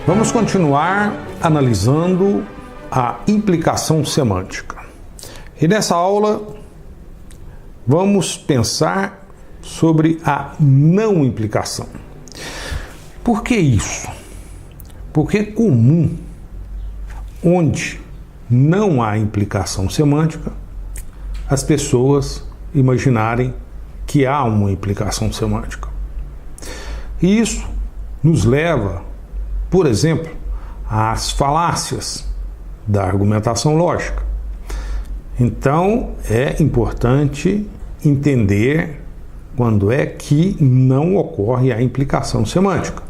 Vamos continuar analisando a implicação semântica. E nessa aula vamos pensar sobre a não implicação. Por que isso? Porque é comum, onde não há implicação semântica, as pessoas imaginarem que há uma implicação semântica. E isso nos leva, por exemplo, às falácias da argumentação lógica. Então, é importante entender quando é que não ocorre a implicação semântica,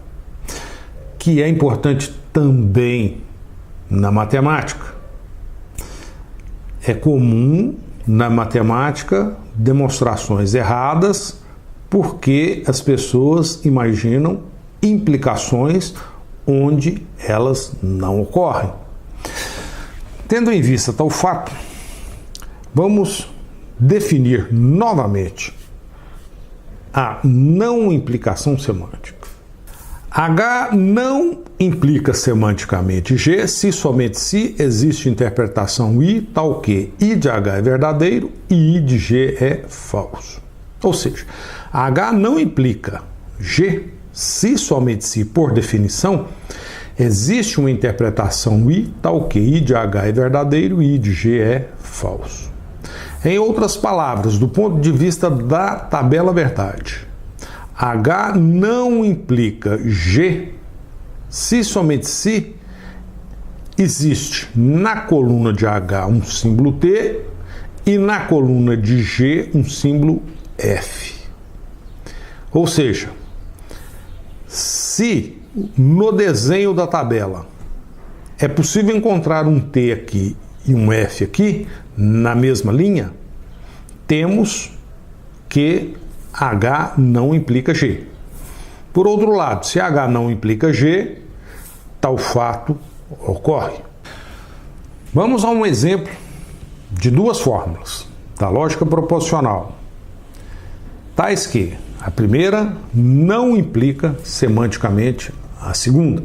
que é importante também na matemática. É comum na matemática demonstrações erradas porque as pessoas imaginam implicações onde elas não ocorrem. Tendo em vista tal fato, vamos definir novamente a não implicação semântica. H não implica semanticamente G se somente se existe interpretação I tal que I de H é verdadeiro e I de G é falso. Ou seja, H não implica G se somente se, por definição, existe uma interpretação I tal que I de H é verdadeiro e I de G é falso. Em outras palavras, do ponto de vista da tabela verdade, H não implica G se somente se existe na coluna de H um símbolo T e na coluna de G um símbolo F. Ou seja, se no desenho da tabela é possível encontrar um T aqui e um F aqui na mesma linha, temos que H não implica G. Por outro lado, se H não implica G, tal fato ocorre. Vamos a um exemplo de duas fórmulas da lógica proposicional, tais que a primeira não implica semanticamente a segunda.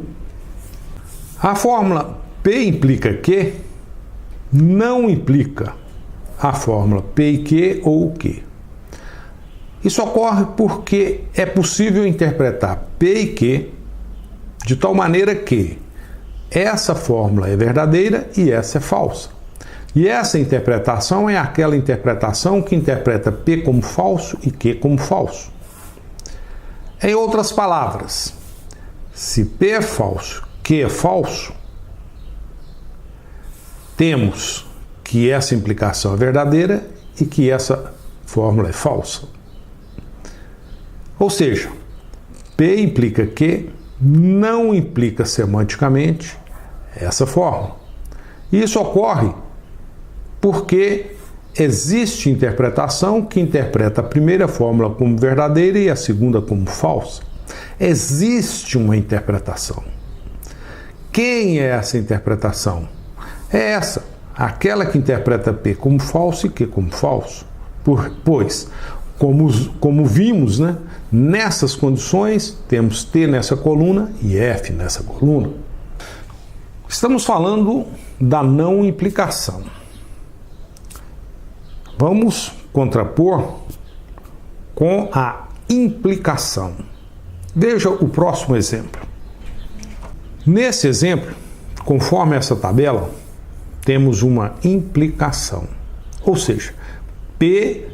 A fórmula P implica Q não implica a fórmula P e Q ou Q. Isso ocorre porque é possível interpretar P e Q de tal maneira que essa fórmula é verdadeira e essa é falsa. E essa interpretação é aquela interpretação que interpreta P como falso e Q como falso. Em outras palavras, se P é falso, Q é falso, temos que essa implicação é verdadeira e que essa fórmula é falsa. Ou seja, P implica Q não implica semanticamente essa fórmula. Isso ocorre porque existe interpretação que interpreta a primeira fórmula como verdadeira e a segunda como falsa. Existe uma interpretação. Quem é essa interpretação? É essa, aquela que interpreta P como falso e Q como falso. Pois, como vimos, nessas condições, temos T nessa coluna e F nessa coluna. Estamos falando da não implicação. Vamos contrapor com a implicação. Veja o próximo exemplo. Nesse exemplo, conforme essa tabela, temos uma implicação. Ou seja, P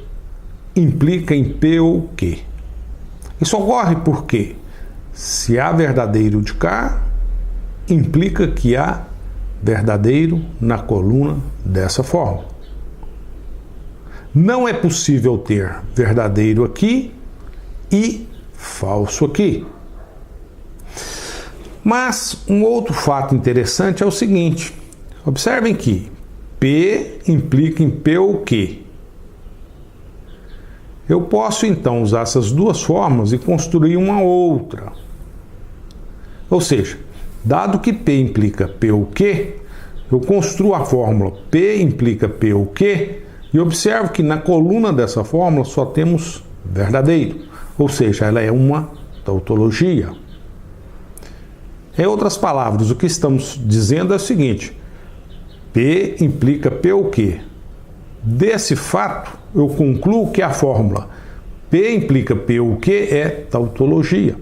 implica em P ou Q. Isso ocorre porque, se há verdadeiro de cá, implica que há verdadeiro na coluna dessa forma. Não é possível ter verdadeiro aqui e falso aqui. Mas um outro fato interessante é o seguinte: observem que P implica em P ou Q. Eu posso então usar essas duas fórmulas e construir uma outra. Ou seja, dado que P implica P ou Q, eu construo a fórmula P implica P ou Q e observo que na coluna dessa fórmula só temos verdadeiro, ou seja, ela é uma tautologia. Em outras palavras, o que estamos dizendo é o seguinte: P implica P o quê? Desse fato, eu concluo que a fórmula P implica P o quê é tautologia.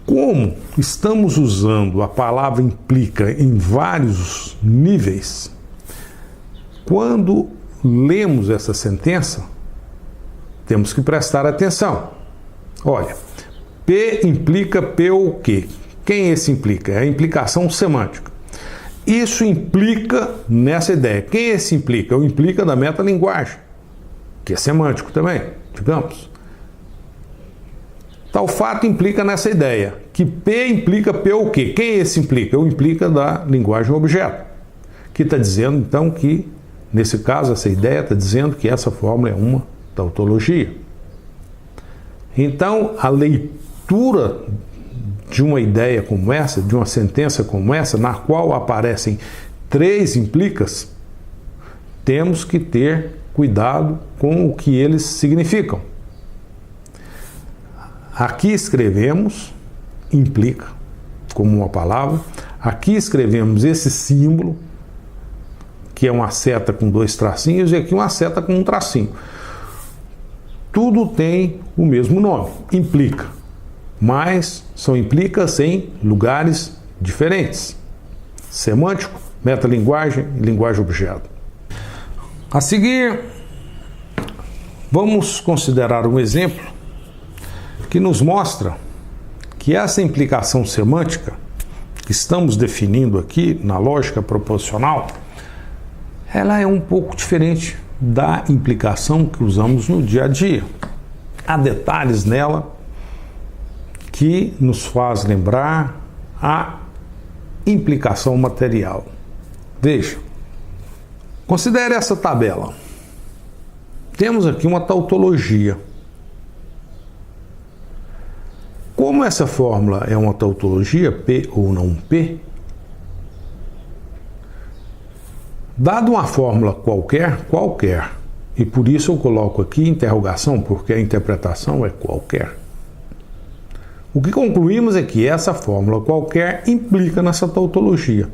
Como estamos usando a palavra implica em vários níveis, quando lemos essa sentença, temos que prestar atenção. Olha, P implica P o quê? Quem esse implica? É a implicação semântica. Isso implica nessa ideia. Quem esse implica? O implica da metalinguagem, que é semântico também, digamos. Tal fato implica nessa ideia, que P implica P o quê? Quem esse implica? O implica da linguagem objeto, que está dizendo então que, nesse caso, essa ideia está dizendo que essa fórmula é uma tautologia. Então, a leitura de uma ideia como essa, de uma sentença como essa, na qual aparecem 3 implicas, temos que ter cuidado com o que eles significam. Aqui escrevemos implica como uma palavra, aqui escrevemos esse símbolo, que é uma seta com 2 tracinhos, e aqui uma seta com um tracinho. Tudo tem o mesmo nome, implica, mas são implicas em lugares diferentes: semântico, metalinguagem e linguagem objeto. A seguir, vamos considerar um exemplo que nos mostra que essa implicação semântica que estamos definindo aqui na lógica proposicional, ela é um pouco diferente da implicação que usamos no dia a dia. Há detalhes nela que nos faz lembrar a implicação material. Veja, considere essa tabela. Temos aqui uma tautologia. Como essa fórmula é uma tautologia, P ou não P, dado uma fórmula qualquer, e por isso eu coloco aqui interrogação, porque a interpretação é qualquer. O que concluímos é que essa fórmula qualquer implica nessa tautologia.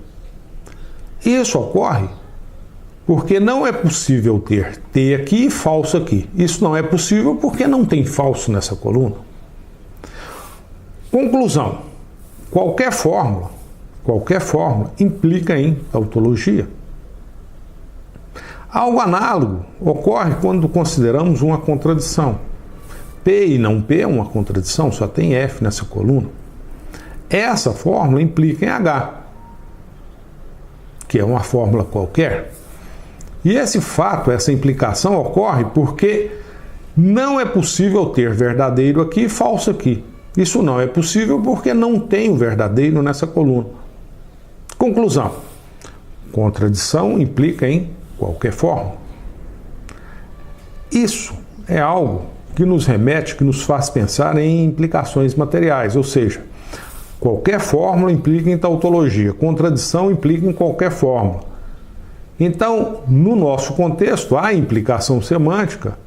Isso ocorre porque não é possível ter T aqui e falso aqui. Isso não é possível porque não tem falso nessa coluna. Conclusão: qualquer fórmula implica em tautologia. Algo análogo ocorre quando consideramos uma contradição. P e não P é uma contradição, só tem F nessa coluna. Essa fórmula implica em H, que é uma fórmula qualquer. E esse fato, essa implicação ocorre porque não é possível ter verdadeiro aqui e falso aqui. Isso não é possível porque não tem o verdadeiro nessa coluna. Conclusão: contradição implica em qualquer fórmula. Isso é algo que nos remete, que nos faz pensar em implicações materiais, ou seja, qualquer fórmula implica em tautologia, contradição implica em qualquer fórmula. Então, no nosso contexto, a implicação semântica,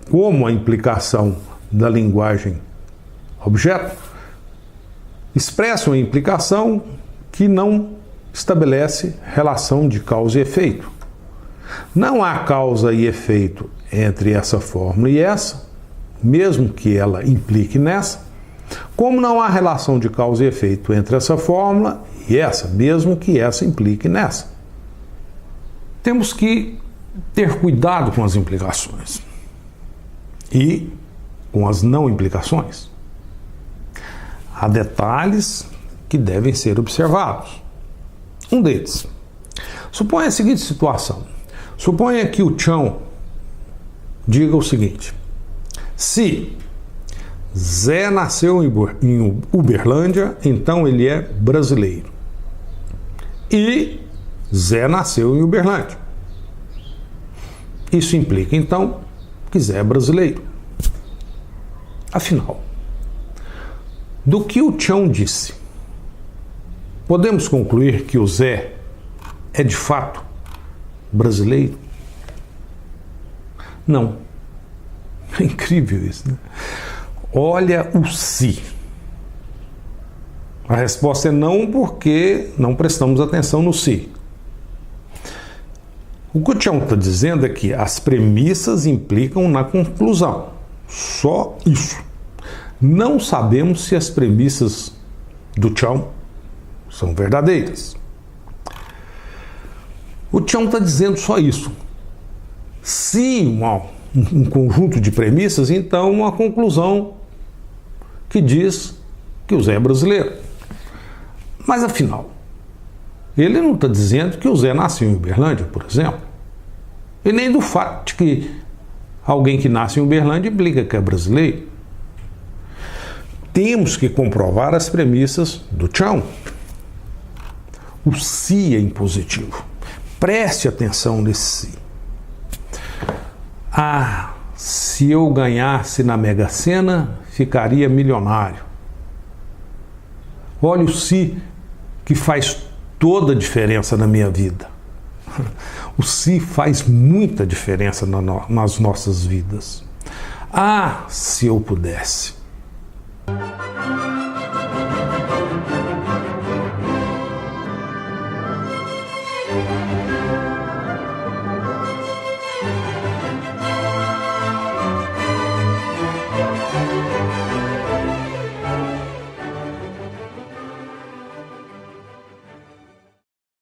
como a implicação da linguagem objeto, expressa uma implicação que não estabelece relação de causa e efeito. Não há causa e efeito entre essa fórmula e essa, mesmo que ela implique nessa, como não há relação de causa e efeito entre essa fórmula e essa, mesmo que essa implique nessa. Temos que ter cuidado com as implicações e com as não implicações. Há detalhes que devem ser observados. Um deles: suponha a seguinte situação. Suponha que o Chão diga o seguinte: se Zé nasceu em Uberlândia, então ele é brasileiro. E Zé nasceu em Uberlândia. Isso implica, então, que Zé é brasileiro. Afinal, do que o Chão disse, podemos concluir que o Zé é de fato brasileiro? Não. É incrível isso, né? Olha o se. A resposta é não, porque não prestamos atenção no se. O que o Tião está dizendo é que as premissas implicam na conclusão. Só isso. Não sabemos se as premissas do Tião são verdadeiras. O Tião está dizendo só isso. Se um conjunto de premissas, então uma conclusão que diz que o Zé é brasileiro. Mas afinal, ele não está dizendo que o Zé nasceu em Uberlândia, por exemplo. E nem do fato de que alguém que nasce em Uberlândia implica que é brasileiro. Temos que comprovar as premissas do Tião. O se é impositivo. Preste atenção nesse se. Ah, se eu ganhasse na Mega Sena, ficaria milionário. Olha o se que faz toda a diferença na minha vida. O se faz muita diferença nas nossas vidas. Ah, se eu pudesse.